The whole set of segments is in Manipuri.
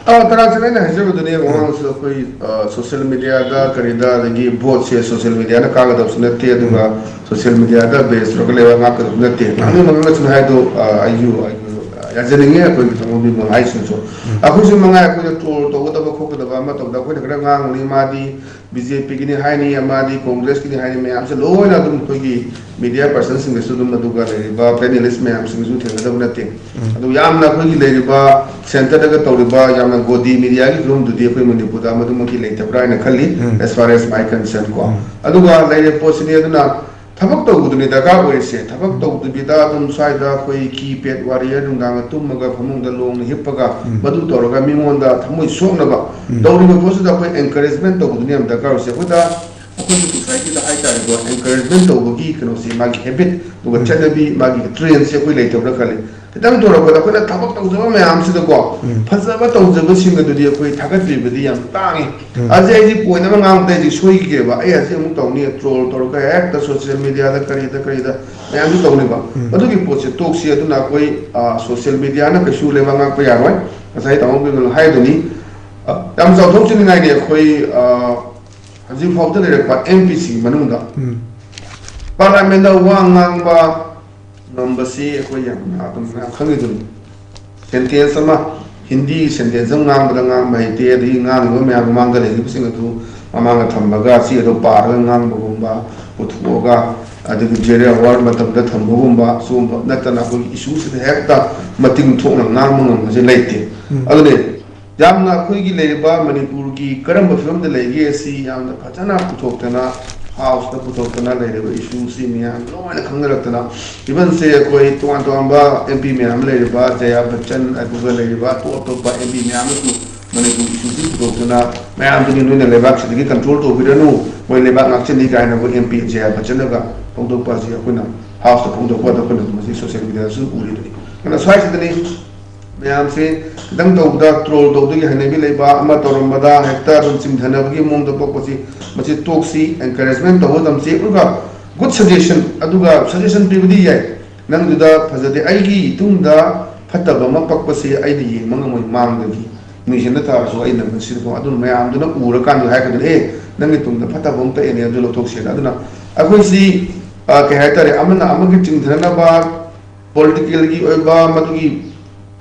तरह से नहीं है जब दुनिया वहाँ से कोई सोशल मीडिया का करीदा लगी बहुत से सोशल मीडिया ना कागज अब सुनते हैं दूँगा सोशल मीडिया का बेस रोक लेवा ना कर सुनते हैं हमें मंगल सुनाए तो आयु यार नहीं है कोई तो भी मंगाई सुनो अब कुछ मंगाए कोई तो वो तो खोक तो बात तो कोई तो गांग नहीं मादी बीजेपी की नहीं है नहीं हमारी कांग्रेस की नहीं है मैं हमसे लोग ना तुम कोई मीडिया पर्सन सिंह से तुम ना दूँगा ले बा पैनलिस्ट में हमसे भी थे ना तो बनते हैं तो याम ना कोई ले बा सेंटर का तो बा याम ना गोदी मीडिया की रूम दूधी कोई मुझे पुता मधु मुखी ले तब राय न खली as far as my concern को अदुगा ले पोस्ट नहीं अदुना थबक तो गुदनी दरकार हुए से थबक तो गुदबिदा तुम साइदा कोई कीपैड वॉरियर नुंगांग तुम मगा फमुंग द लोंग हिप्पगा बदु तोरगा मिमोंदा थमुई सोनबा दौरिबा पोस्ट दा कोई एनकरेजमेंट तो गुदनी हम दरकार से खुदा अखोई सोसाइटी दा हाई टाइम को एनकरेजमेंट तो बगी कनो से मागी हैबिट तो चनबी मागी ट्रेंड से कोई लेतबरा खले खितंग तोरबदा कोई थबक तौजबा मयाम से को फजबा तौजबा सिंग दुदी कोई थागतबिबदी याम तांगी अजे जी पोइना मंगाम ते जी सोई केबा ए असे मु तौनी ट्रोल तोरका एक द सोशल मीडिया दा करीदा मयाम तौनी बा अदुगी पोसे टॉक्सी अदुना कोई सोशल मीडिया ना कशु लेबा nga pa yaroi asai taw bi hai duni yam jaw thok chin ngai ne khoi haji phau de le pa MPC manung da parliament da wa ngang ba number C khoi yam na tum na khangi dun sentence ma hindi sentence ngang ba ngang mai te di ngang ba me mang ga le bi sing tu mama ga thamba ga si do pa ga ngang ba gum ba uthu ga adigi jere award matam da thambu gum ba sum na ta na ko issue se hekta mating thok na ngang mangam je leite adune yamna khoi gi le ba manipur gi karam ba film de lege si yamna phajana puthok tana house da puthok tana le ba issue si me am no na khangrak tana even se koi tuan ba MP me am le ba Jaya Bachchan aduga le ba to ba MP me am tu manipur issue si puthok tana me am ni no le ba se control to bi no moi le ba ngak chen ni kai na ko MP Jaya Bachchan ga phong to pa si ko na house to phong to ko da ko na ma social media su uri ni kana swai se ni ma'am से दंग तौबदा ट्रोल तौदगी हनेबी लेबा अमा तौरमबदा हेक्टर रुम चिमधनबगी मोंग द पोकसी मचे टॉक्सी एनकरेजमेंट तौ दम से उगा गुड सजेशन अदुगा सजेशन पिबदी याय नंग दुदा फजदे आइगी तुंगदा फतब म पकपसे आइदी ये मंग मोय मांगदगी मिशन था सो आई नंग सिर को अदुन मैम दुना उर कान हाय कदे ए नंग तुंगदा फतब म ते एने अदुलो टॉक्सी अदुना अखोइसी के हायतरे अमना अमगी चिमधनबा पॉलिटिकल की ओबा मदुगी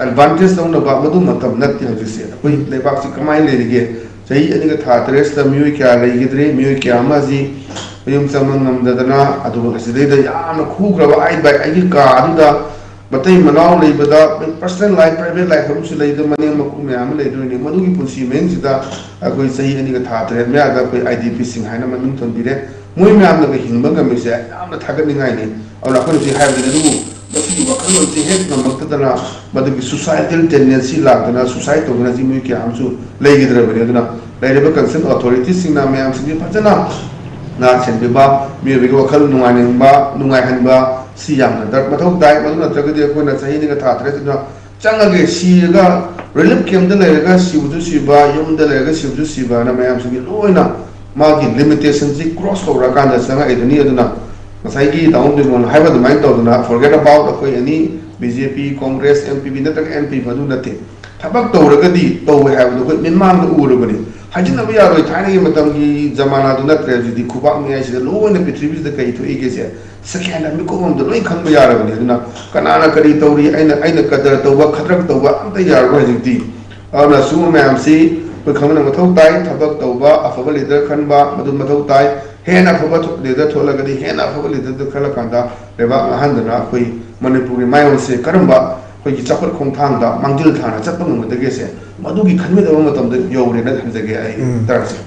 advantage tong na ba madu matam natti ha jise koi lebak si kamai le dige sahi ani ga tha tres ta myu kya le gidre myu kya ma ji yum samang nam dadana adu ga sidai da ya na khu gra ba ai ba ai ka adu da batai manaw le bada personal life private life hum si le da mane ma ku me am le do ni madu gi punsi men ji da koi sahi ani ga tha tres me aga koi IDP sing haina manung thon bire moi me am na ga hingba ga me se am na thagat ni ngai ni aw la ko si ha de du बसी वकल से हेड नमक्तदना मदुगी सोसाइटल टेंडेंसी लागदना सोसाइटी तोगना जी मुई के हमसु लेगिद्र बने अदना लेरेबा कंसर्न अथॉरिटीज सिंगना मैम सिंगी फजना ना छेनबा मिबे वकल नुंगानिंबा नुंगाइहनबा सी यामना दर मथौ दाइ मदुना त्रगदि कोना सही निगा थाथरे तना चंगगे सीगा रिलीफ कैंप द लेगा सिबुदु सिबा यम द लेगा सिबुदु सिबा ना मैम सिंगी लोइना मागी लिमिटेशन जी क्रॉस होरा कांदा संगा एदनी अदना Masai down the one have the mind of the forget about the any BJP, Congress, MPP, not MP, but do nothing. Tabak to Ragadi, though we have the good Minman the Urubani. Hajina we are tiny Matangi, Zamana do not tragedy, the Kubami, the low and the Petrivis the Kay to Igazia. Second, and Mikum the Lincoln Bayara, Kanana Karitori, and Aina Kadar, the work Katrak, the work, they are rising deep. On a Suma Mam see, we come in a Matou Tai, Tabak Toba, a Favali Kanba, Madu Matou Tai. Hena Fabat leader Tolagadi, Hena Favali the Kalakanda, Reva Handana, Kui, Manipuri, Mayon se, Karamba, Kui Chapel Kontanga, Mangil Tana, Chapel with the Gese, Madugi Kamida Womatum, the Yori, and the Gay, Darcy.